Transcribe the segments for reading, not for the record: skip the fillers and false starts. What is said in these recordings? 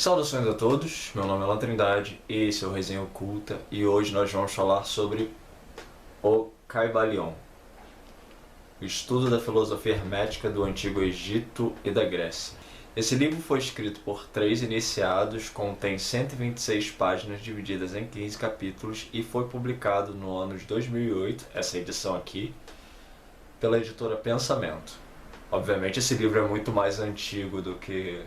Saudações a todos, meu nome é Alan Trindade, esse é o Resenha Oculta e hoje nós vamos falar sobre o Kybalion, o estudo da filosofia hermética do Antigo Egito e da Grécia. Esse livro foi escrito por 3 iniciados, contém 126 páginas divididas em 15 capítulos e foi publicado no ano de 2008, essa edição aqui, pela editora Pensamento. Obviamente esse livro é muito mais antigo do que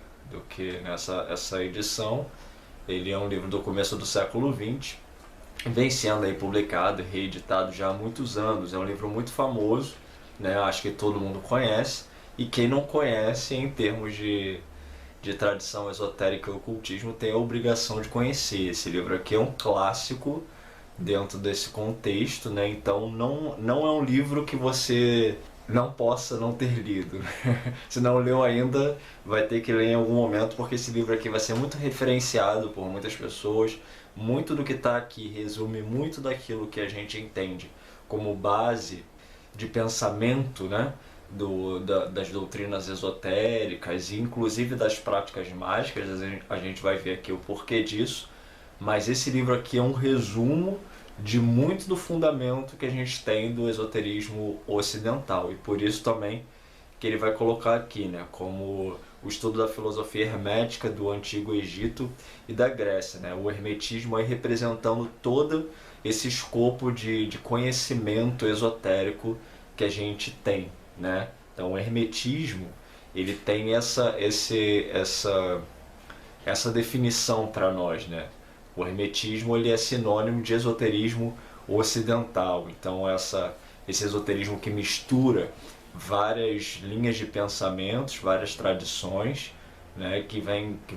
essa edição. Ele é um livro do começo do século XX, vem sendo aí publicado e reeditado já há muitos anos. É um livro muito famoso, né? Acho que todo mundo conhece, e quem não conhece, em termos de tradição esotérica e ocultismo, tem a obrigação de conhecer. Esse livro aqui é um clássico dentro desse contexto, né? Então não é um livro que você não possa não ter lido. Se não leu ainda, vai ter que ler em algum momento, porque esse livro aqui vai ser muito referenciado por muitas pessoas. Muito do que está aqui resume muito daquilo que a gente entende como base de pensamento, né? Das doutrinas esotéricas e inclusive das práticas mágicas. A gente vai ver aqui o porquê disso, mas esse livro aqui é um resumo de muito do fundamento que a gente tem do esoterismo ocidental, e por isso também que ele vai colocar aqui, né, como o estudo da filosofia hermética do Antigo Egito e da Grécia, né, o hermetismo aí representando todo esse escopo de conhecimento esotérico que a gente tem, né? Então o hermetismo, ele tem essa definição para nós, né? O hermetismo, ele é sinônimo de esoterismo ocidental. Então esse esoterismo que mistura várias linhas de pensamentos, várias tradições, né, que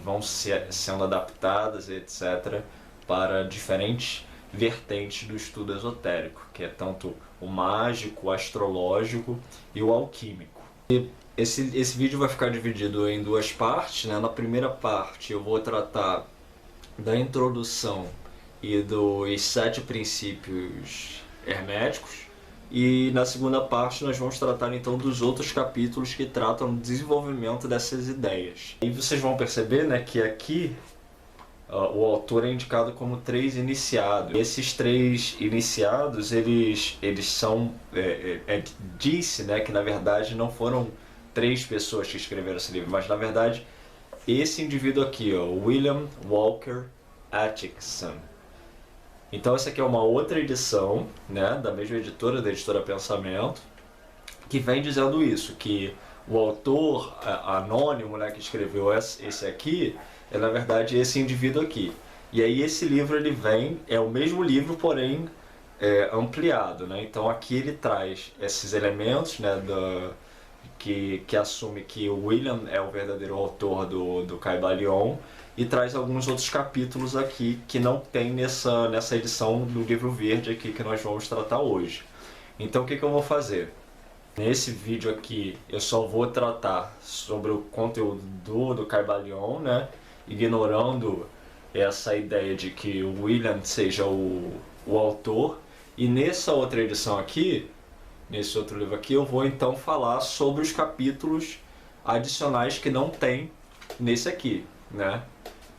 vão sendo adaptadas, etc., para diferentes vertentes do estudo esotérico, que é tanto o mágico, o astrológico e o alquímico. E esse vídeo vai ficar dividido em 2 partes, né? Na primeira parte eu vou tratar da introdução e dos 7 princípios herméticos, e na segunda parte nós vamos tratar então dos outros capítulos que tratam do desenvolvimento dessas ideias. E vocês vão perceber, né, que aqui o autor é indicado como 3 iniciados. Esses 3 iniciados, eles são, disse, né, que na verdade não foram 3 pessoas que escreveram esse livro, mas na verdade esse indivíduo aqui, ó, William Walker Atkinson. Então essa aqui é uma outra edição, né, da mesma editora, da editora Pensamento, que vem dizendo isso, que o autor anônimo, né, que escreveu esse aqui, é na verdade esse indivíduo aqui. E aí esse livro, ele vem, é o mesmo livro, porém ampliado, né? Então aqui ele traz esses elementos, né, que assume que o William é o verdadeiro autor do Kybalion, e traz alguns outros capítulos aqui que não tem nessa edição do livro verde aqui que nós vamos tratar hoje. Então o que eu vou fazer? Nesse vídeo aqui eu só vou tratar sobre o conteúdo do Kybalion, né? Ignorando essa ideia de que o William seja o autor. E nessa outra edição aqui, nesse outro livro aqui, eu vou então falar sobre os capítulos adicionais que não tem nesse aqui, né?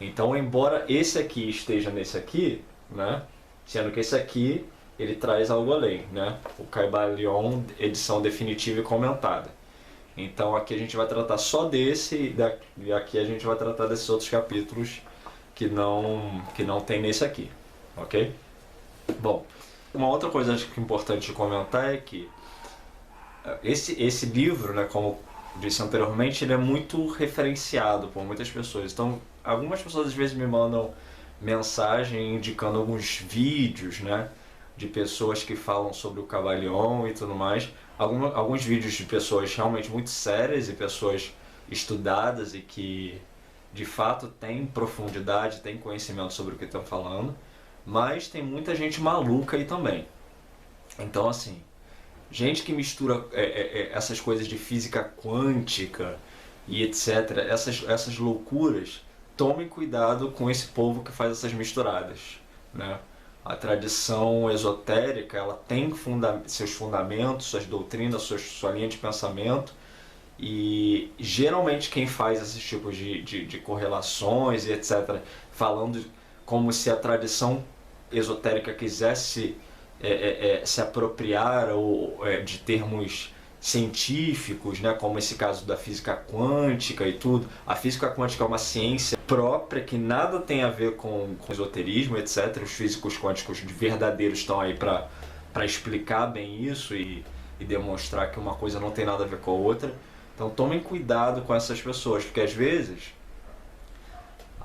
Então, embora esse aqui esteja nesse aqui, né, sendo que esse aqui ele traz algo além, né? O Kybalion, edição definitiva e comentada. Então aqui a gente vai tratar só desse, e aqui a gente vai tratar desses outros capítulos que não tem nesse aqui, ok? Bom, uma outra coisa acho que é importante comentar é que esse livro, né, como disse anteriormente, ele é muito referenciado por muitas pessoas. Então, algumas pessoas às vezes me mandam mensagem indicando alguns vídeos, né, de pessoas que falam sobre o Kybalion e tudo mais. Alguns vídeos de pessoas realmente muito sérias e pessoas estudadas e que de fato têm profundidade, têm conhecimento sobre o que estão falando, mas tem muita gente maluca aí também. Então, assim, gente que mistura essas coisas de física quântica e etc., essas loucuras, tomem cuidado com esse povo que faz essas misturadas, né? A tradição esotérica, ela tem seus fundamentos, suas doutrinas, sua linha de pensamento, E geralmente quem faz esses tipos de correlações e etc., falando como se a tradição esotérica quisesse se apropriar de termos científicos, né, como esse caso da física quântica e tudo. A física quântica é uma ciência própria que nada tem a ver com esoterismo, etc. Os físicos quânticos de verdadeiros estão aí para explicar bem isso e demonstrar que uma coisa não tem nada a ver com a outra. Então tomem cuidado com essas pessoas, porque às vezes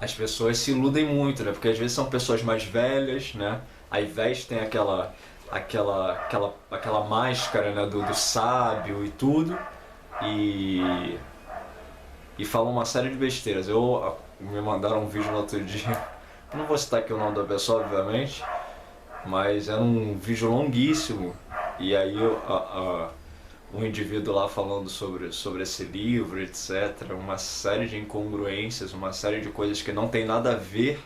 as pessoas se iludem muito, né? Porque às vezes são pessoas mais velhas, né? Aí vestem aquela máscara, né, do sábio e tudo, e falam uma série de besteiras. Me mandaram um vídeo no outro dia, eu não vou citar aqui o nome da pessoa, obviamente, mas era um vídeo longuíssimo, e aí um indivíduo lá falando sobre esse livro, etc. Uma série de incongruências, uma série de coisas que não tem nada a ver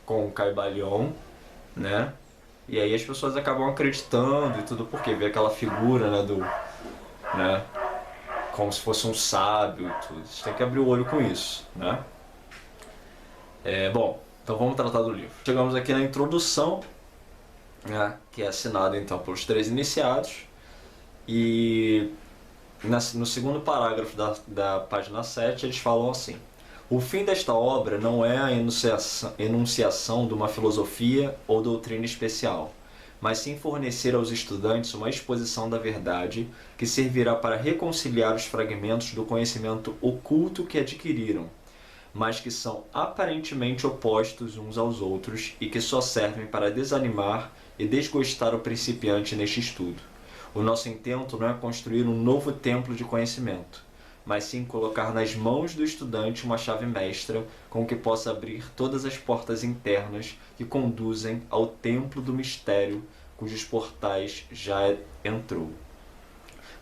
com o Caibalion, né? E aí as pessoas acabam acreditando e tudo, porque vê aquela figura, né, como se fosse um sábio e tudo. Você tem que abrir o olho com isso, né? Bom, então vamos tratar do livro. Chegamos aqui na introdução, né, que é assinada então pelos 3 iniciados, e no segundo parágrafo da página 7 eles falam assim: o fim desta obra não é a enunciação de uma filosofia ou doutrina especial, mas sim fornecer aos estudantes uma exposição da verdade que servirá para reconciliar os fragmentos do conhecimento oculto que adquiriram, mas que são aparentemente opostos uns aos outros e que só servem para desanimar e desgostar o principiante neste estudo. O nosso intento não é construir um novo templo de conhecimento, mas sim colocar nas mãos do estudante uma chave mestra com que possa abrir todas as portas internas que conduzem ao templo do mistério cujos portais já entrou.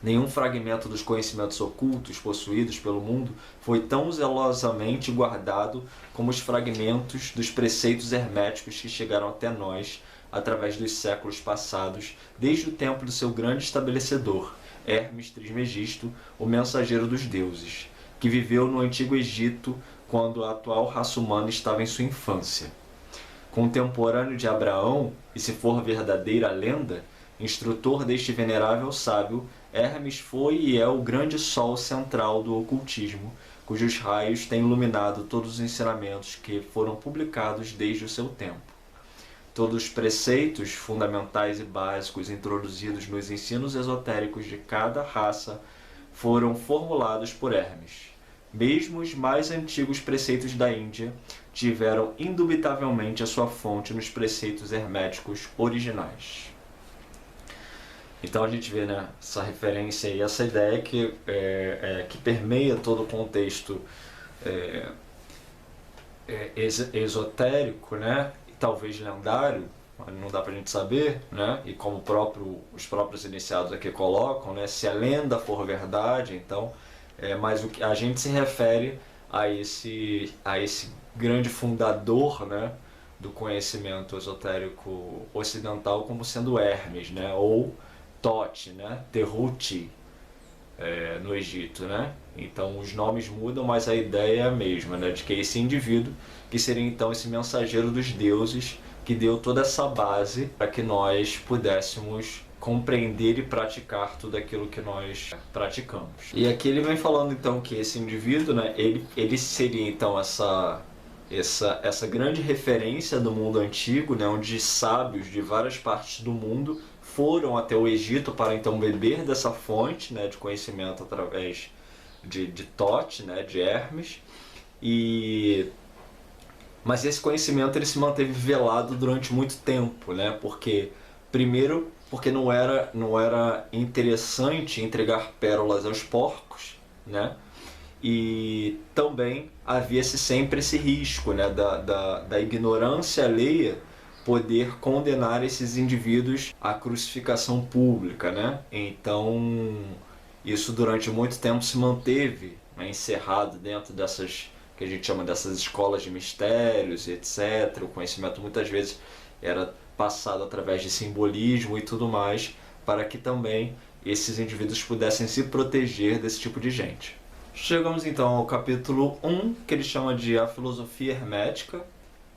Nenhum fragmento dos conhecimentos ocultos possuídos pelo mundo foi tão zelosamente guardado como os fragmentos dos preceitos herméticos que chegaram até nós através dos séculos passados, desde o tempo do seu grande estabelecedor, Hermes Trismegisto, o mensageiro dos deuses, que viveu no Antigo Egito quando a atual raça humana estava em sua infância. Contemporâneo de Abraão, e se for verdadeira a lenda, instrutor deste venerável sábio, Hermes foi e é o grande sol central do ocultismo, cujos raios têm iluminado todos os ensinamentos que foram publicados desde o seu tempo. Todos os preceitos fundamentais e básicos introduzidos nos ensinos esotéricos de cada raça foram formulados por Hermes. Mesmo os mais antigos preceitos da Índia tiveram indubitavelmente a sua fonte nos preceitos herméticos originais. Então a gente vê, né, essa referência e essa ideia que permeia todo o contexto esotérico, né? Talvez lendário, não dá pra gente saber, né? E como os próprios iniciados aqui colocam, né? Se a lenda for verdade, então, mas o que a gente se refere a esse grande fundador, né, do conhecimento esotérico ocidental como sendo Hermes, né? Ou Thoth, né? Tehuti, no Egito, né? Então os nomes mudam, mas a ideia é a mesma, né? De que esse indivíduo, que seria então esse mensageiro dos deuses, que deu toda essa base para que nós pudéssemos compreender e praticar tudo aquilo que nós praticamos. E aqui ele vem falando então que esse indivíduo, né, ele seria então essa grande referência do mundo antigo, né, onde sábios de várias partes do mundo foram até o Egito para então beber dessa fonte, né, de conhecimento através de Thoth, né, de Hermes. Mas esse conhecimento ele se manteve velado durante muito tempo, né, porque não era interessante entregar pérolas aos porcos, né, e também havia-se sempre esse risco, né, da ignorância alheia poder condenar esses indivíduos à crucificação pública, né? Então, isso durante muito tempo se manteve, né, encerrado dentro dessas, que a gente chama dessas escolas de mistérios, etc. O conhecimento muitas vezes era passado através de simbolismo e tudo mais, para que também esses indivíduos pudessem se proteger desse tipo de gente. Chegamos então ao capítulo 1, que ele chama de A Filosofia Hermética.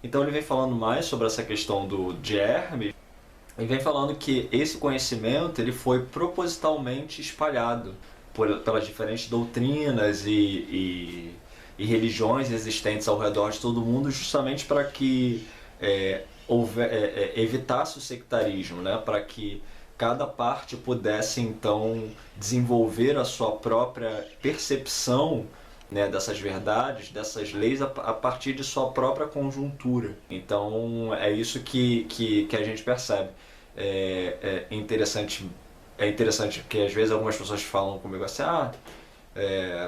Então ele vem falando mais sobre essa questão de Hermes, e vem falando que esse conhecimento ele foi propositalmente espalhado pelas diferentes doutrinas e religiões existentes ao redor de todo mundo, justamente para que evitasse o sectarismo, né? Para que cada parte pudesse então desenvolver a sua própria percepção, né, dessas verdades, dessas leis a partir de sua própria conjuntura. Então é isso que a gente percebe. É interessante porque às vezes algumas pessoas falam comigo assim,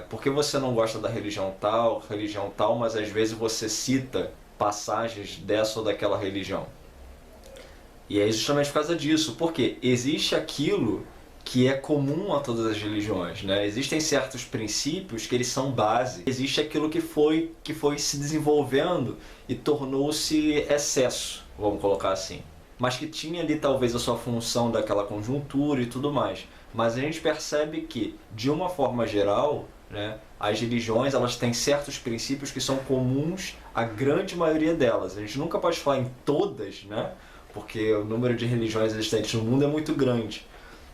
por que você não gosta da religião tal, mas às vezes você cita passagens dessa ou daquela religião. E é justamente por causa disso, porque existe aquilo que é comum a todas as religiões, né? Existem certos princípios que eles são base, existe aquilo que foi se desenvolvendo e tornou-se excesso, vamos colocar assim. Mas que tinha ali talvez a sua função daquela conjuntura e tudo mais. Mas a gente percebe que, de uma forma geral, né, as religiões elas têm certos princípios que são comuns à grande maioria delas. A gente nunca pode falar em todas, né? Porque o número de religiões existentes no mundo é muito grande.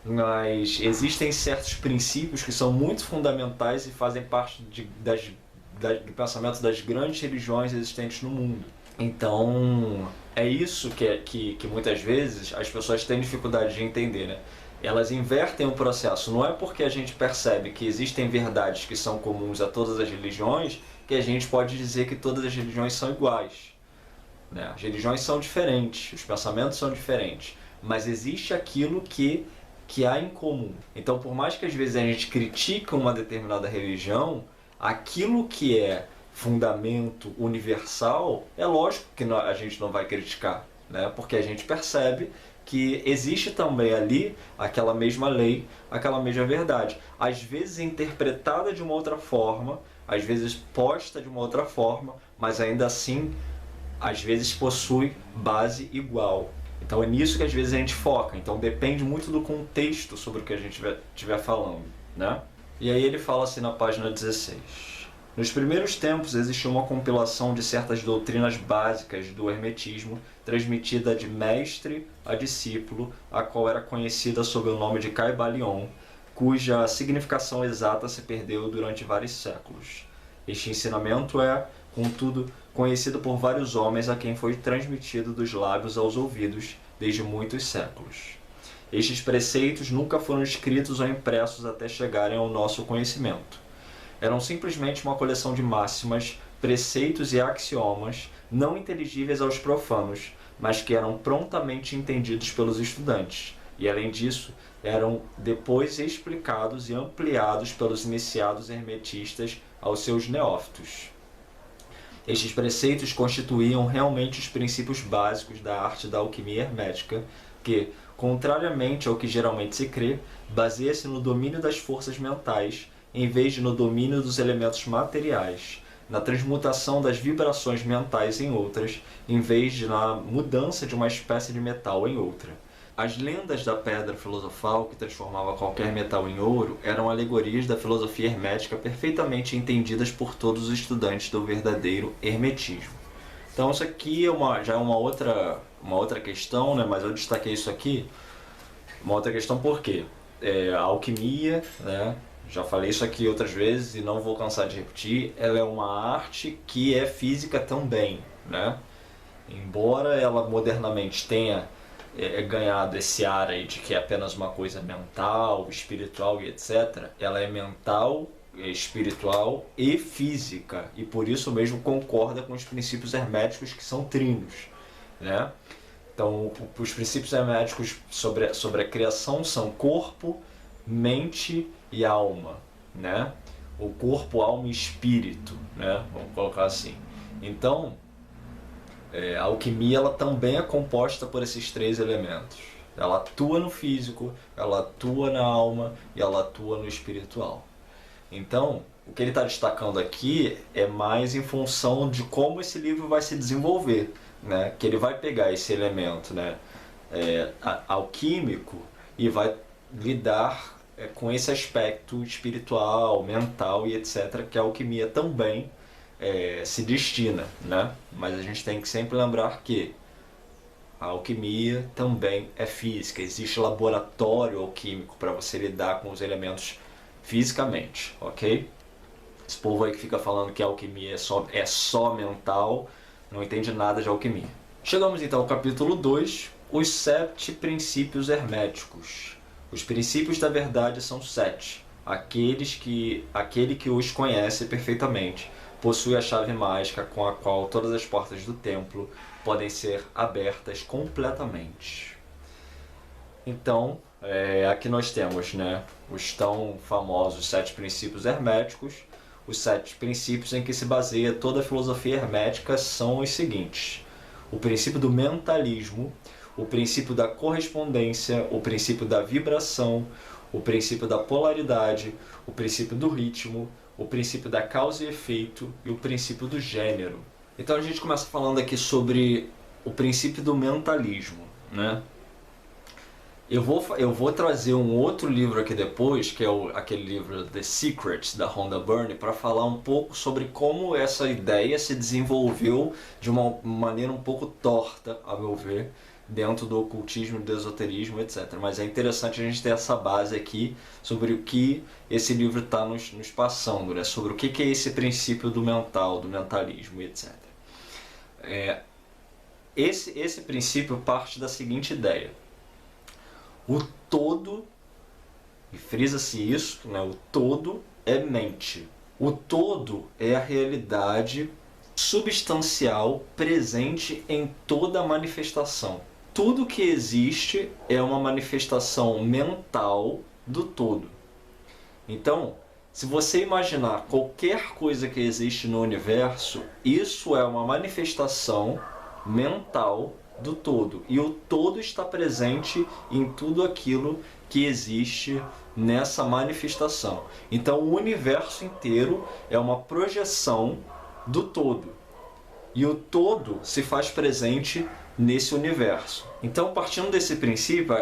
Mas existem certos princípios que são muito fundamentais e fazem parte do pensamento das grandes religiões existentes no mundo. Então, é isso que muitas vezes as pessoas têm dificuldade de entender, né? Elas invertem o processo. Não é porque a gente percebe que existem verdades que são comuns a todas as religiões que a gente pode dizer que todas as religiões são iguais, né? As religiões são diferentes, os pensamentos são diferentes, mas existe aquilo que há em comum. Então, por mais que às vezes a gente critique uma determinada religião, aquilo que é fundamento universal, é lógico que a gente não vai criticar, né? Porque a gente percebe que existe também ali aquela mesma lei, aquela mesma verdade. Às vezes interpretada de uma outra forma, às vezes posta de uma outra forma, mas ainda assim, às vezes possui base igual. Então é nisso que às vezes a gente foca. Então depende muito do contexto sobre o que a gente estiver falando, né? E aí ele fala assim na página 16. Nos primeiros tempos existiu uma compilação de certas doutrinas básicas do hermetismo, transmitida de mestre a discípulo, a qual era conhecida sob o nome de Caibalion, cuja significação exata se perdeu durante vários séculos. Este ensinamento é, contudo, conhecido por vários homens a quem foi transmitido dos lábios aos ouvidos desde muitos séculos. Estes preceitos nunca foram escritos ou impressos até chegarem ao nosso conhecimento. Eram simplesmente uma coleção de máximas, preceitos e axiomas não inteligíveis aos profanos, mas que eram prontamente entendidos pelos estudantes, e além disso, eram depois explicados e ampliados pelos iniciados hermetistas aos seus neófitos. Estes preceitos constituíam realmente os princípios básicos da arte da alquimia hermética, que, contrariamente ao que geralmente se crê, baseia-se no domínio das forças mentais, em vez de no domínio dos elementos materiais, na transmutação das vibrações mentais em outras, em vez de na mudança de uma espécie de metal em outra. As lendas da pedra filosofal, que transformava qualquer metal em ouro, eram alegorias da filosofia hermética perfeitamente entendidas por todos os estudantes do verdadeiro hermetismo. Então isso aqui já é uma outra questão, né? Mas eu destaquei isso aqui, uma outra questão porque a alquimia, né? Já falei isso aqui outras vezes e não vou cansar de repetir, ela é uma arte que é física também, né? Embora ela modernamente tenha ganhado esse ar aí de que é apenas uma coisa mental, espiritual e etc., ela é mental, espiritual e física, e por isso mesmo concorda com os princípios herméticos que são trinos, né? Então, os princípios herméticos sobre a criação são corpo, mente e alma, né? O corpo, alma e espírito, né? Vamos colocar assim. Então, a alquimia ela também é composta por esses três elementos. Ela atua no físico, ela atua na alma e ela atua no espiritual. Então, o que ele está destacando aqui é mais em função de como esse livro vai se desenvolver, né? Que ele vai pegar esse elemento, né, alquímico e vai lidar com esse aspecto espiritual, mental e etc., que a alquimia também se destina, né? Mas a gente tem que sempre lembrar que a alquimia também é física, existe laboratório alquímico para você lidar com os elementos fisicamente, ok? Esse povo aí que fica falando que a alquimia é só mental, não entende nada de alquimia. Chegamos então ao capítulo 2, os 7 princípios herméticos. Os princípios da verdade são 7. Aquele que os conhece perfeitamente possui a chave mágica com a qual todas as portas do templo podem ser abertas completamente. Então, aqui nós temos, né, os tão famosos 7 princípios herméticos. Os 7 princípios em que se baseia toda a filosofia hermética são os seguintes: o princípio do mentalismo, o princípio da correspondência, o princípio da vibração, o princípio da polaridade, o princípio do ritmo, o princípio da causa e efeito e o princípio do gênero. Então a gente começa falando aqui sobre o princípio do mentalismo, né? Eu vou trazer um outro livro aqui depois, que é aquele livro The Secrets, da Rhonda Byrne, para falar um pouco sobre como essa ideia se desenvolveu de uma maneira um pouco torta, a meu ver, dentro do ocultismo, do esoterismo, etc. Mas é interessante a gente ter essa base aqui sobre o que esse livro está nos passando, né? Sobre o que é esse princípio do mental, do mentalismo, etc. Esse princípio parte da seguinte ideia: o todo, e frisa-se isso, né? O todo é mente. O todo é a realidade substancial presente em toda a manifestação. Tudo que existe é uma manifestação mental do todo. Então, se você imaginar qualquer coisa que existe no universo, isso é uma manifestação mental do todo. E o todo está presente em tudo aquilo que existe nessa manifestação. Então, o universo inteiro é uma projeção do todo. E o todo se faz presente nesse universo. Então, partindo desse princípio,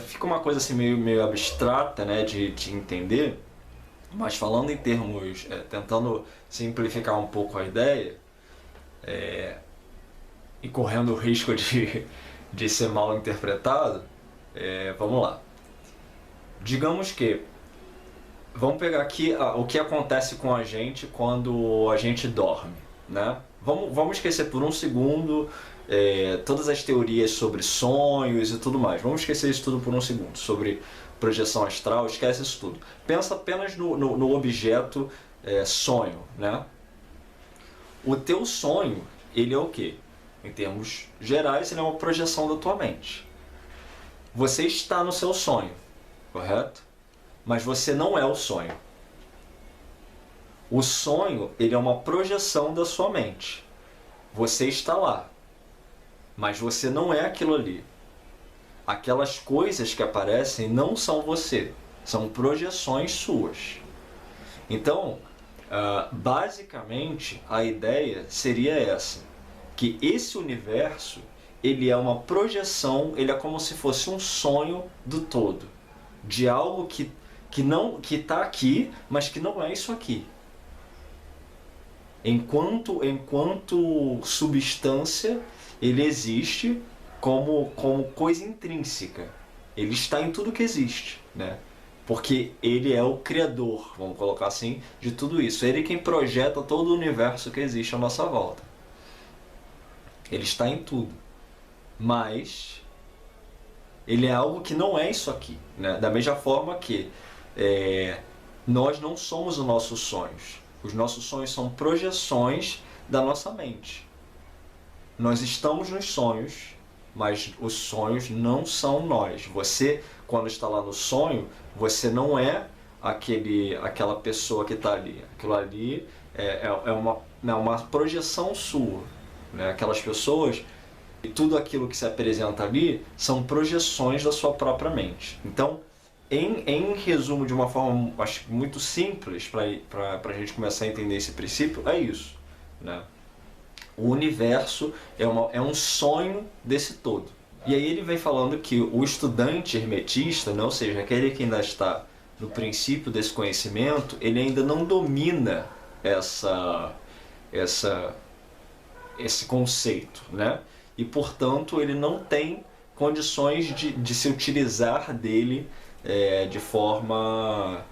fica uma coisa assim meio abstrata, né, de entender, mas falando em termos, tentando simplificar um pouco a ideia, e correndo o risco de ser mal interpretado, vamos lá. Digamos que, vamos pegar aqui o que acontece com a gente quando a gente dorme, né? Vamos esquecer por um segundo todas as teorias sobre sonhos e tudo mais. Vamos esquecer isso tudo por um segundo, sobre projeção astral, esquece isso tudo. Pensa apenas no objeto sonho, né? O teu sonho, ele é o quê? Em termos gerais, ele é uma projeção da tua mente. Você está no seu sonho, correto? Mas você não é o sonho. O sonho, ele é uma projeção da sua mente. Você está lá, mas você não é aquilo ali. Aquelas coisas que aparecem não são você, são projeções suas. Então, basicamente, a ideia seria essa: que esse universo, ele é uma projeção, ele é como se fosse um sonho do todo, de algo que está aqui, mas que não é isso aqui. Enquanto substância, ele existe como coisa intrínseca. Ele está em tudo que existe, né? Porque ele é o criador, vamos colocar assim, de tudo isso. Ele é quem projeta todo o universo que existe à nossa volta. Ele está em tudo. Mas ele é algo que não é isso aqui, né? Da mesma forma que nós não somos os nossos sonhos. Os nossos sonhos são projeções da nossa mente. Nós estamos nos sonhos, mas os sonhos não são nós. Você, quando está lá no sonho, você não é aquela pessoa que está ali. Aquilo ali é uma projeção sua, né? Aquelas pessoas, e tudo aquilo que se apresenta ali são projeções da sua própria mente. Então, em resumo, de uma forma acho muito simples, para a gente começar a entender esse princípio, é isso, né? O universo é um sonho desse todo. E aí ele vem falando que o estudante hermetista, né, ou seja, aquele que ainda está no princípio desse conhecimento, ele ainda não domina esse conceito, né? E, portanto, ele não tem condições de se utilizar dele de forma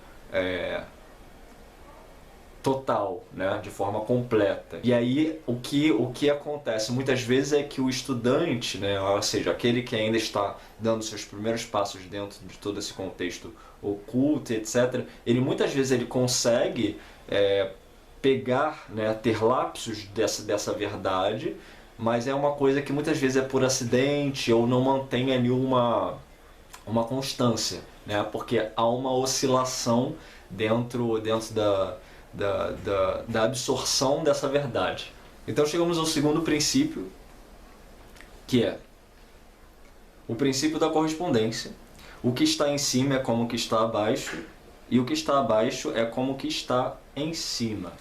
total, né? De forma completa. E aí o que acontece muitas vezes é que o estudante, né? Ou seja, aquele que ainda está dando seus primeiros passos dentro de todo esse contexto oculto, etc., ele muitas vezes ele consegue pegar, né? Ter lapsos dessa verdade, mas é uma coisa que muitas vezes é por acidente ou não mantém ali uma constância, né? Porque há uma oscilação dentro da absorção dessa verdade. Então chegamos ao segundo princípio, que é o princípio da correspondência. O que está em cima é como o que está abaixo, e o que está abaixo é como o que está em cima.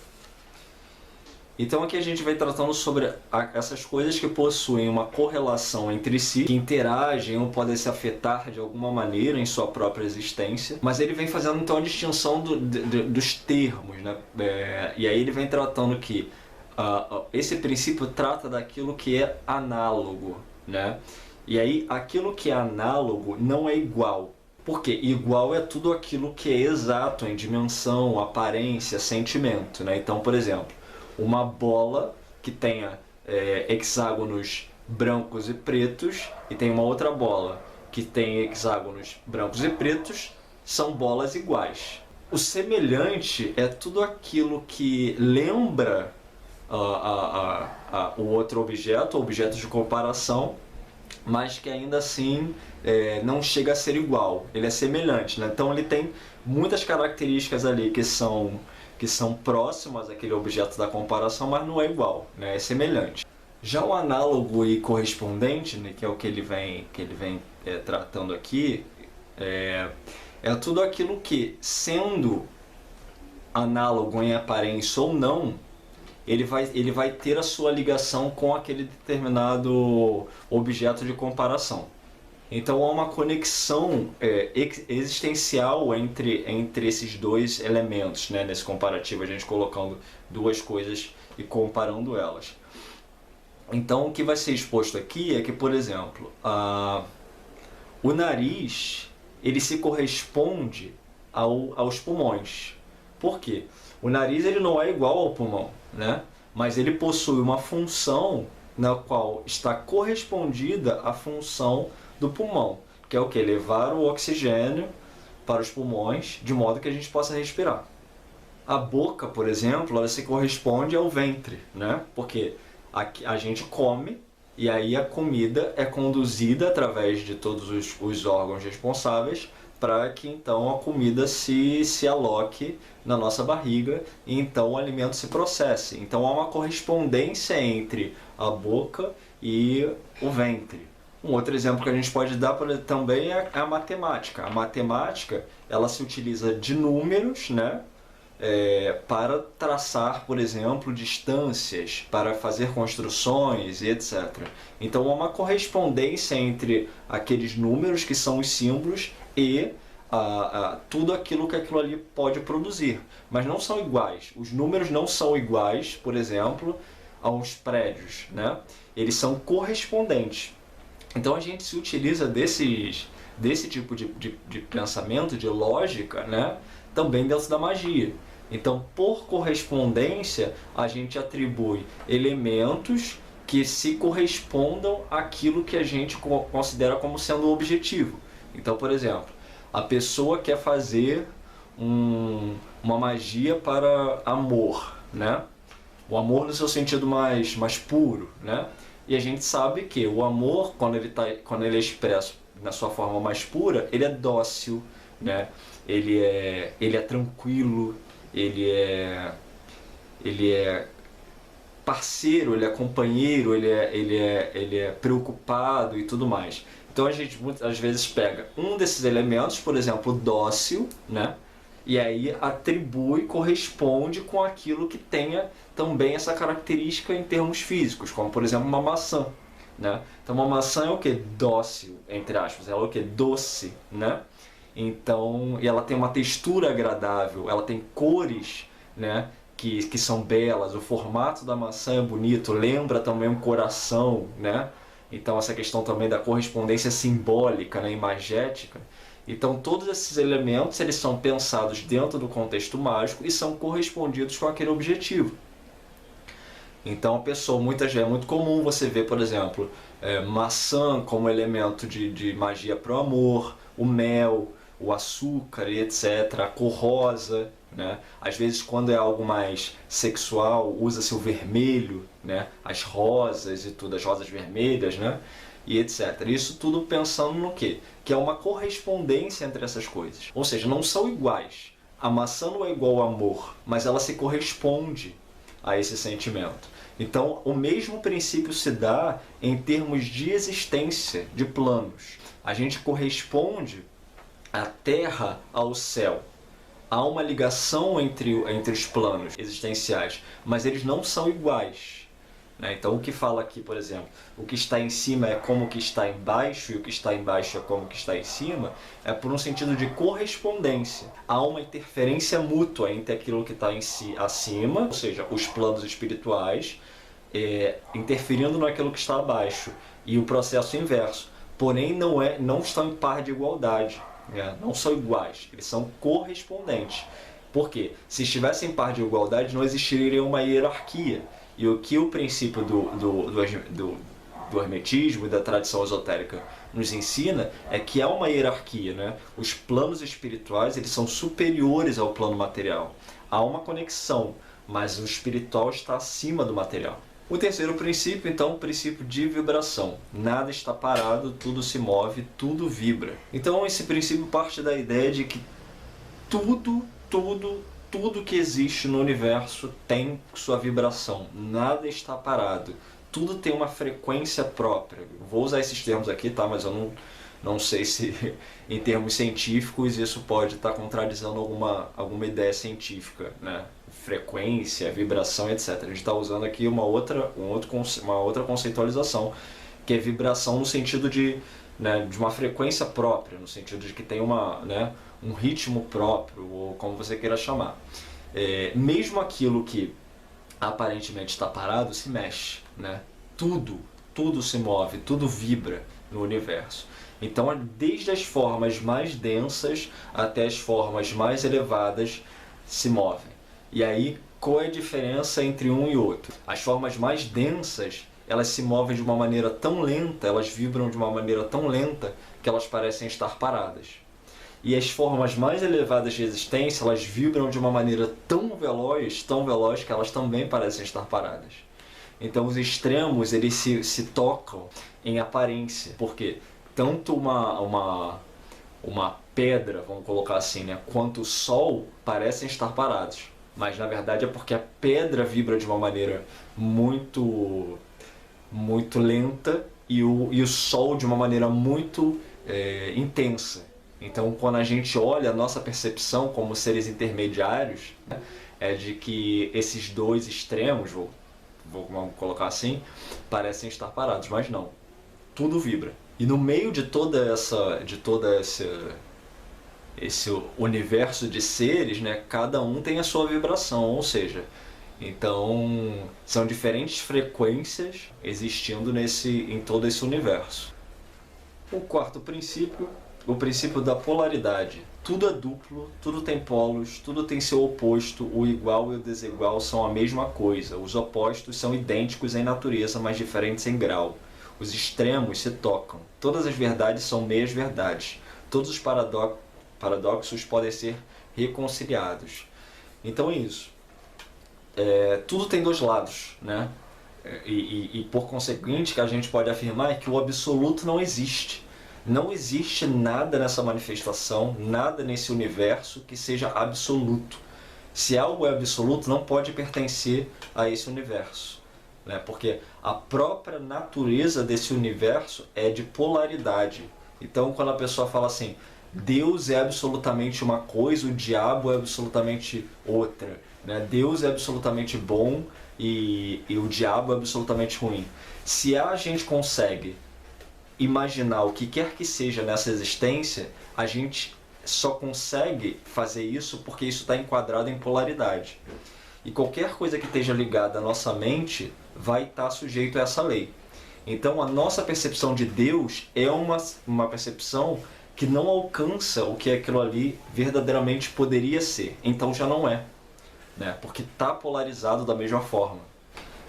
Então aqui a gente vai tratando sobre essas coisas que possuem uma correlação entre si, que interagem ou podem se afetar de alguma maneira em sua própria existência, mas ele vem fazendo então a distinção dos termos, né? E aí ele vem tratando que esse princípio trata daquilo que é análogo, né? E aí aquilo que é análogo não é igual. Porque igual é tudo aquilo que é exato em dimensão, aparência, sentimento, né? Então, por exemplo, uma bola que tenha hexágonos brancos e pretos e tem uma outra bola que tem hexágonos brancos e pretos, são bolas iguais. O semelhante é tudo aquilo que lembra o outro objeto, objeto de comparação, mas que ainda assim não chega a ser igual. Ele é semelhante, né? Então ele tem muitas características ali que são próximas àquele objeto da comparação, mas não é igual, né? É semelhante. Já o análogo e correspondente, né, que é o que ele vem tratando aqui, é tudo aquilo que, sendo análogo em aparência ou não, ele vai ter a sua ligação com aquele determinado objeto de comparação. Então há uma conexão existencial entre esses dois elementos, né? Nesse comparativo, a gente colocando duas coisas e comparando elas. Então o que vai ser exposto aqui é que, por exemplo, o nariz ele se corresponde aos pulmões. Por quê? O nariz ele não é igual ao pulmão, né? Mas ele possui uma função na qual está correspondida à função do pulmão, que é o que? Levar o oxigênio para os pulmões de modo que a gente possa respirar. A boca, por exemplo, ela se corresponde ao ventre, né? Porque a gente come e aí a comida é conduzida através de todos os órgãos responsáveis para que então a comida se aloque na nossa barriga e então o alimento se processe. Então há uma correspondência entre a boca e o ventre. Um outro exemplo que a gente pode dar também é a matemática. A matemática ela se utiliza de números, né? Para traçar, por exemplo, distâncias, para fazer construções e etc. Então há uma correspondência entre aqueles números que são os símbolos e tudo aquilo que aquilo ali pode produzir. Mas não são iguais. Os números não são iguais, por exemplo, aos prédios, né? Eles são correspondentes. Então a gente se utiliza desse tipo de pensamento, de lógica, né? Também dentro da magia. Então, por correspondência, a gente atribui elementos que se correspondam àquilo que a gente considera como sendo o objetivo. Então, por exemplo, a pessoa quer fazer uma magia para amor, né? O amor no seu sentido mais puro, né? E a gente sabe que o amor, quando ele é expresso na sua forma mais pura, ele é dócil, né? Ele é tranquilo, ele é parceiro, ele é companheiro, ele é preocupado e tudo mais. Então a gente muitas vezes pega um desses elementos, por exemplo, dócil, né? E aí atribui, corresponde com aquilo que tenha também essa característica em termos físicos, como por exemplo uma maçã, né? Então uma maçã é o que? Dócil, entre aspas, ela é o que? Doce, né? Então, e ela tem uma textura agradável, ela tem cores, né, que são belas, o formato da maçã é bonito, lembra também um coração, né? Então essa questão também da correspondência simbólica, né, imagética. Então todos esses elementos eles são pensados dentro do contexto mágico e são correspondidos com aquele objetivo. Então a pessoa, muitas vezes é muito comum você ver, por exemplo, maçã como elemento de magia para o amor, o mel, o açúcar e etc, a cor rosa, né? Às vezes quando é algo mais sexual, usa-se o vermelho, né? As rosas e tudo, as rosas vermelhas, né? E etc. Isso tudo pensando no quê? Que é uma correspondência entre essas coisas. Ou seja, não são iguais. A maçã não é igual ao amor, mas ela se corresponde a esse sentimento. Então, o mesmo princípio se dá em termos de existência, de planos. A gente corresponde a terra ao céu. Há uma ligação entre os planos existenciais, mas eles não são iguais, né? Então o que fala aqui, por exemplo, o que está em cima é como o que está embaixo e o que está embaixo é como o que está em cima, é por um sentido de correspondência. Há uma interferência mútua entre aquilo que está em si acima, ou seja, os planos espirituais, interferindo naquilo que está abaixo, e o processo inverso. Porém não estão em par de igualdade. Não são iguais, eles são correspondentes. Por quê? Se estivessem em par de igualdade, não existiria uma hierarquia. E o que o princípio do hermetismo e da tradição esotérica nos ensina é que há uma hierarquia, né? Os planos espirituais eles são superiores ao plano material. Há uma conexão, mas o espiritual está acima do material. O terceiro princípio, então, o princípio de vibração. Nada está parado, tudo se move, tudo vibra. Então, esse princípio parte da ideia de que tudo que existe no universo tem sua vibração. Nada está parado. Tudo tem uma frequência própria. Vou usar esses termos aqui, tá? Mas eu não sei se, em termos científicos, isso pode estar contradizendo alguma ideia científica, né? Frequência, vibração, etc. A gente está usando aqui uma outra conceitualização, que é vibração no sentido de uma frequência própria, no sentido de que tem um ritmo próprio, ou como você queira chamar. Mesmo aquilo que aparentemente está parado se mexe, né? Tudo se move, tudo vibra no universo. Então, desde as formas mais densas até as formas mais elevadas se movem. E aí, qual é a diferença entre um e outro? As formas mais densas, elas se movem de uma maneira tão lenta, elas vibram de uma maneira tão lenta, que elas parecem estar paradas. E as formas mais elevadas de existência, elas vibram de uma maneira tão veloz, que elas também parecem estar paradas. Então os extremos, eles se tocam em aparência. Por quê? Tanto uma pedra, vamos colocar assim, né, quanto o sol parecem estar parados. Mas na verdade é porque a pedra vibra de uma maneira muito lenta e o sol de uma maneira muito intensa. Então quando a gente olha, a nossa percepção como seres intermediários, né, é de que esses dois extremos, vamos colocar assim, parecem estar parados, mas não. Tudo vibra. E no meio de toda esse universo de seres, né, cada um tem a sua vibração, ou seja, então são diferentes frequências existindo em todo esse universo. O quarto princípio, o princípio da polaridade. Tudo é duplo, tudo tem polos, tudo tem seu oposto, o igual e o desigual são a mesma coisa, os opostos são idênticos em natureza, mas diferentes em grau. Os extremos se tocam, todas as verdades são meias verdades, todos os paradoxos podem ser reconciliados. Então é isso. Tudo tem dois lados, né? E por conseguinte, que a gente pode afirmar é que o absoluto não existe. Não existe nada nessa manifestação, nada nesse universo que seja absoluto. Se algo é absoluto, não pode pertencer a esse universo, né? Porque a própria natureza desse universo é de polaridade. Então quando a pessoa fala assim, Deus é absolutamente uma coisa, o diabo é absolutamente outra, né? Deus é absolutamente bom e o diabo é absolutamente ruim. Se a gente consegue imaginar o que quer que seja nessa existência, a gente só consegue fazer isso porque isso está enquadrado em polaridade. E qualquer coisa que esteja ligada à nossa mente vai estar sujeito a essa lei. Então a nossa percepção de Deus é uma percepção que não alcança o que aquilo ali verdadeiramente poderia ser. Então já não é, né? Porque está polarizado da mesma forma.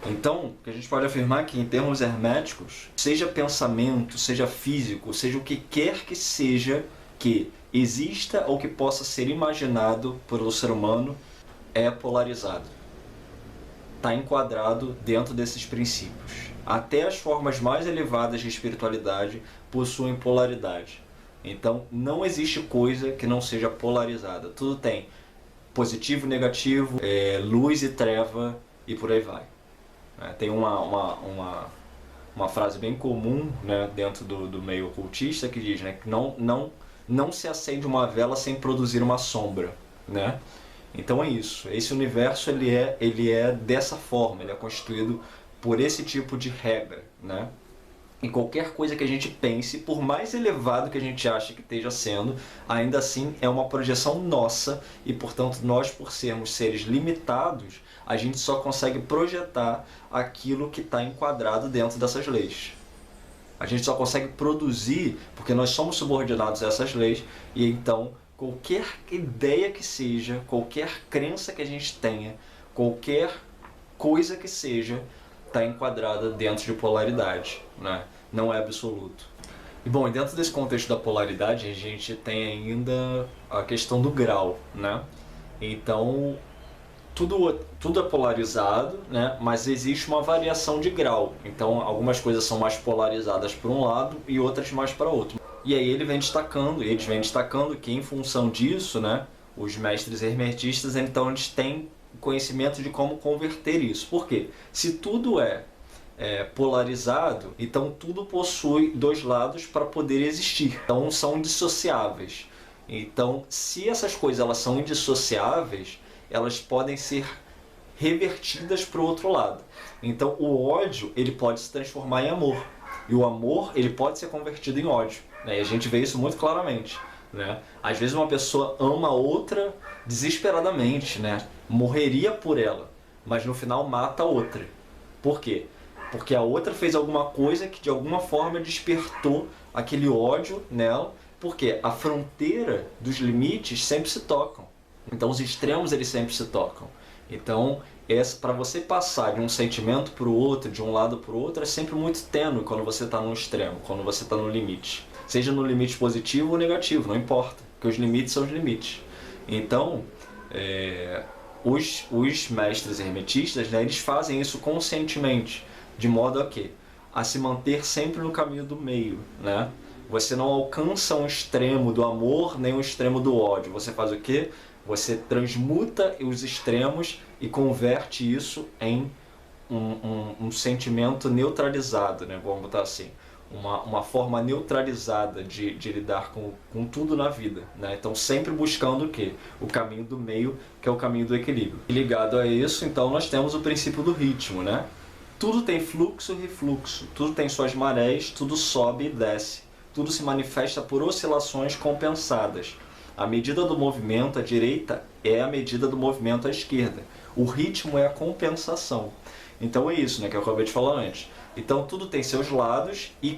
Então, o que a gente pode afirmar é que em termos herméticos, seja pensamento, seja físico, seja o que quer que seja que exista ou que possa ser imaginado pelo ser humano, é polarizado. Está enquadrado dentro desses princípios. Até as formas mais elevadas de espiritualidade possuem polaridade. Então, não existe coisa que não seja polarizada. Tudo tem positivo e negativo, luz e treva e por aí vai. Tem uma frase bem comum, né, dentro do meio ocultista que diz, né, que não se acende uma vela sem produzir uma sombra, né? Então é isso. Esse universo ele é dessa forma, ele é constituído por esse tipo de regra, né? E qualquer coisa que a gente pense, por mais elevado que a gente ache que esteja sendo, ainda assim é uma projeção nossa e, portanto, nós, por sermos seres limitados, a gente só consegue projetar aquilo que está enquadrado dentro dessas leis. A gente só consegue produzir porque nós somos subordinados a essas leis e, então, qualquer ideia que seja, qualquer crença que a gente tenha, qualquer coisa que seja, está enquadrada dentro de polaridade, né? Não é absoluto. E bom, dentro desse contexto da polaridade, a gente tem ainda a questão do grau, né? Então, tudo é polarizado, né? Mas existe uma variação de grau. Então, algumas coisas são mais polarizadas para um lado e outras mais para outro. E aí eles vêm destacando que em função disso, né, os mestres hermetistas, então eles têm conhecimento de como converter isso. Por quê? Se tudo é polarizado, então tudo possui dois lados para poder existir. Então são indissociáveis. Então, se essas coisas elas são indissociáveis, elas podem ser revertidas para o outro lado. Então o ódio ele pode se transformar em amor. E o amor ele pode ser convertido em ódio, né? E a gente vê isso muito claramente, né? Às vezes uma pessoa ama a outra desesperadamente, né? Morreria por ela, mas no final mata a outra. Por quê? Porque a outra fez alguma coisa que de alguma forma despertou aquele ódio nela, porque a fronteira dos limites sempre se tocam. Então os extremos eles sempre se tocam. Então, para você passar de um sentimento para o outro, de um lado para o outro, é sempre muito tênue quando você está no extremo, quando você está no limite. Seja no limite positivo ou negativo, não importa, porque os limites são os limites. Então, os mestres hermetistas, né, eles fazem isso conscientemente, de modo a se manter sempre no caminho do meio, né? Você não alcança um extremo do amor nem um extremo do ódio. Você faz o quê? Você transmuta os extremos e converte isso em um sentimento neutralizado, né? Vamos botar assim, uma forma neutralizada de lidar com tudo na vida, né? Então sempre buscando o quê? O caminho do meio, que é o caminho do equilíbrio. E ligado a isso, então nós temos o princípio do ritmo, né? Tudo tem fluxo e refluxo, tudo tem suas marés, tudo sobe e desce, tudo se manifesta por oscilações compensadas. A medida do movimento à direita é a medida do movimento à esquerda. O ritmo é a compensação. Então é isso, né, que eu acabei de falar antes. Então tudo tem seus lados e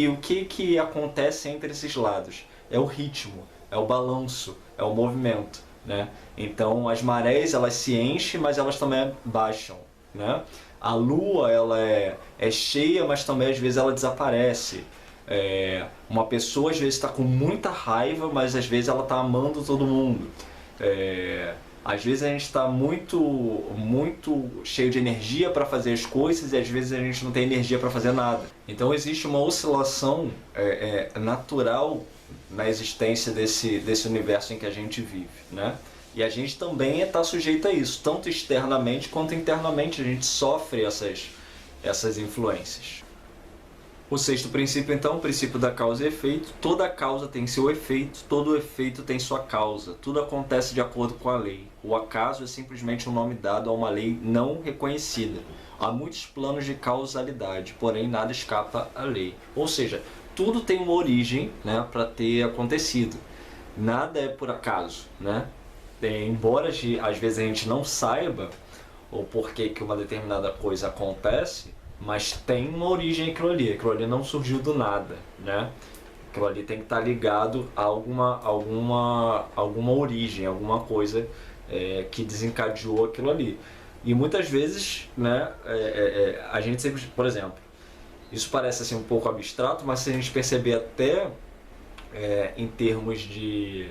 o que acontece entre esses lados? É o ritmo, é o balanço, é o movimento, né? Então as marés elas se enchem, mas elas também baixam, né? A lua ela é cheia, mas também às vezes ela desaparece. Uma pessoa às vezes está com muita raiva, mas às vezes ela está amando todo mundo. Às vezes a gente está muito cheio de energia para fazer as coisas e às vezes a gente não tem energia para fazer nada. Então existe uma oscilação natural na existência desse universo em que a gente vive, né? E a gente também está sujeito a isso, tanto externamente quanto internamente a gente sofre essas influências. O sexto princípio, então, o princípio da causa e efeito. Toda causa tem seu efeito, todo efeito tem sua causa. Tudo acontece de acordo com a lei. O acaso é simplesmente um nome dado a uma lei não reconhecida. Há muitos planos de causalidade, porém nada escapa à lei. Ou seja, tudo tem uma origem, né, para ter acontecido. nada é por acaso, né? Embora às vezes a gente não saiba o porquê que uma determinada coisa acontece, mas tem uma origem aquilo ali não surgiu do nada, né? Aquilo ali tem que estar ligado a alguma origem, alguma coisa que desencadeou aquilo ali. E muitas vezes, né, a gente sempre, por exemplo, isso parece assim um pouco abstrato, mas se a gente perceber até em termos de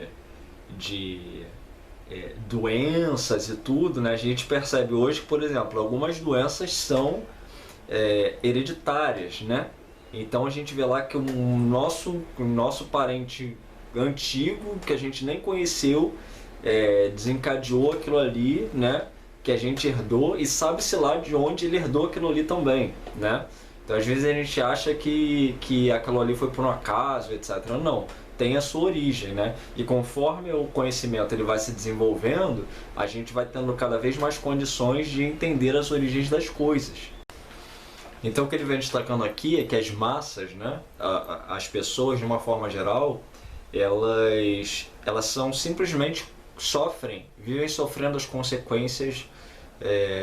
doenças e tudo, né, a gente percebe hoje que, por exemplo, algumas doenças são hereditárias, né? Então a gente vê lá que o nosso parente antigo, que a gente nem conheceu, desencadeou aquilo ali, né? Que a gente herdou, e sabe-se lá de onde ele herdou aquilo ali também, né? Então às vezes a gente acha que aquilo ali foi por um acaso, etc. Não, tem a sua origem, né? E conforme o conhecimento ele vai se desenvolvendo, a gente vai tendo cada vez mais condições de entender as origens das coisas. Então o que ele vem destacando aqui é que as massas, né, as pessoas de uma forma geral, elas são simplesmente vivem sofrendo as consequências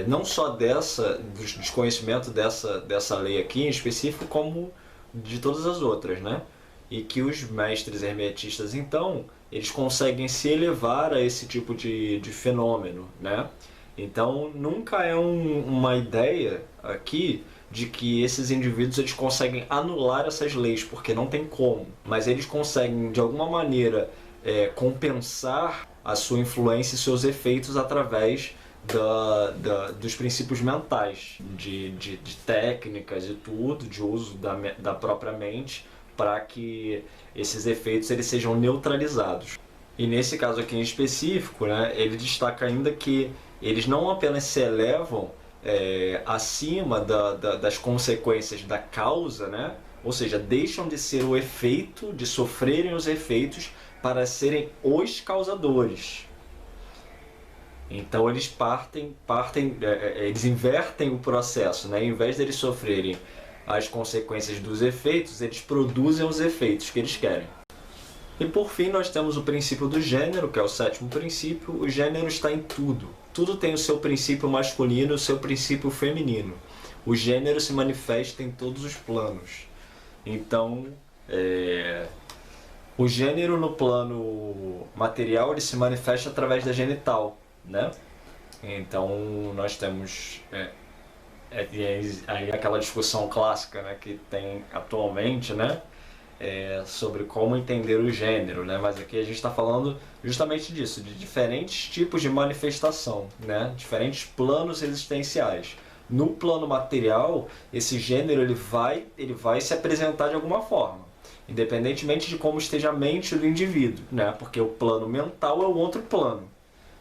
não só do desconhecimento dessa lei aqui em específico, como de todas as outras, né? E que os mestres hermetistas, então, eles conseguem se elevar a esse tipo de fenômeno, né? Então nunca é uma ideia aqui de que esses indivíduos eles conseguem anular essas leis, porque não tem como, mas eles conseguem de alguma maneira compensar a sua influência e seus efeitos através dos princípios mentais, de técnicas e tudo, de uso da própria mente, para que esses efeitos eles sejam neutralizados. E nesse caso aqui em específico, né, ele destaca ainda que eles não apenas se elevam acima das consequências da causa, né? Ou seja, deixam de ser o efeito, de sofrerem os efeitos para serem os causadores. Então eles eles invertem o processo, né? Em vez de eles sofrerem as consequências dos efeitos, eles produzem os efeitos que eles querem. E por fim nós temos o princípio do gênero, que é o sétimo princípio. O gênero está em tudo. Tudo tem o seu princípio masculino e o seu princípio feminino. O gênero se manifesta em todos os planos. Então, o gênero no plano material ele se manifesta através da genital, né? Então nós temos aí aquela discussão clássica, né, que tem atualmente, né? Sobre como entender o gênero, né? Mas aqui a gente está falando justamente disso, de diferentes tipos de manifestação, né? Diferentes planos existenciais. No plano material, esse gênero ele vai se apresentar de alguma forma, independentemente de como esteja a mente do indivíduo, né? Porque o plano mental é o outro plano,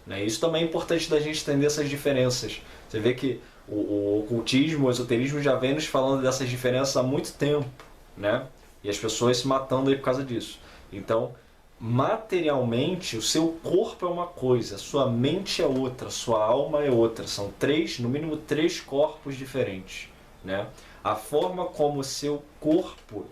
né? Isso também é importante da gente entender essas diferenças. Você vê que o ocultismo, o esoterismo já vem nos falando dessas diferenças há muito tempo, né? E as pessoas se matando aí por causa disso. Então, materialmente, o seu corpo é uma coisa, a sua mente é outra, a sua alma é outra. São no mínimo três corpos diferentes, né? A forma como o seu corpo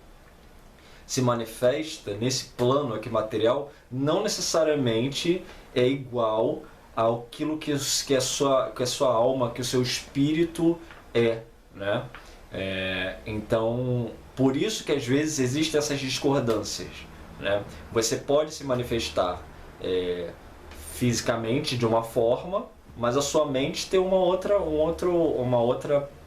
se manifesta nesse plano aqui material não necessariamente é igual àquilo que a sua alma, que o seu espírito né? Então, por isso que às vezes existem essas discordâncias, né? Você pode se manifestar fisicamente de uma forma, mas a sua mente tem uma outra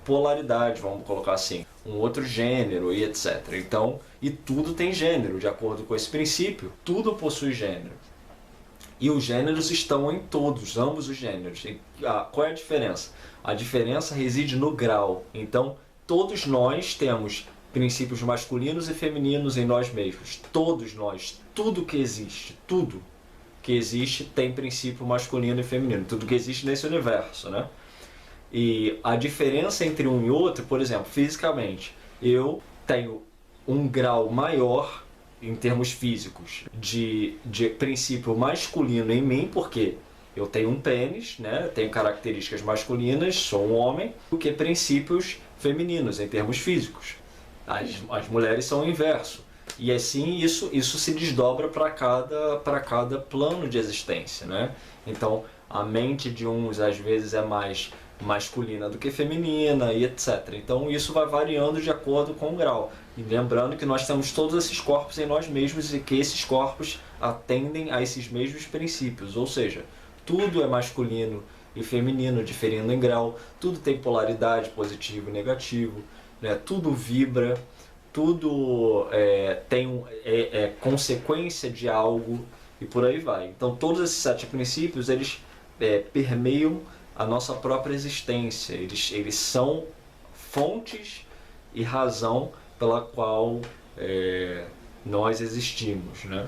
polaridade, vamos colocar assim, um outro gênero e etc. Então, e tudo tem gênero, de acordo com esse princípio, tudo possui gênero. E os gêneros estão em todos, ambos os gêneros. Qual é a diferença? A diferença reside no grau. Então, todos nós temos princípios masculinos e femininos em nós mesmos. Todos nós, tudo que existe tem princípio masculino e feminino. Tudo que existe nesse universo, né? E a diferença entre um e outro, por exemplo, fisicamente, eu tenho um grau maior em termos físicos de princípio masculino em mim, porque eu tenho um pênis, né? Tenho características masculinas, sou um homem, do que princípios femininos em termos físicos. As mulheres são o inverso. E assim isso se desdobra para cada plano de existência, né? Então a mente de uns às vezes é mais masculina do que feminina e etc. Então isso vai variando de acordo com o grau. E lembrando que nós temos todos esses corpos em nós mesmos e que esses corpos atendem a esses mesmos princípios, ou seja, tudo é masculino e feminino, diferindo em grau, tudo tem polaridade, positivo e negativo, né? Tudo vibra, tudo é consequência de algo e por aí vai. Então todos esses 7 princípios, eles permeiam a nossa própria existência, eles são fontes e razão pela qual nós existimos, né?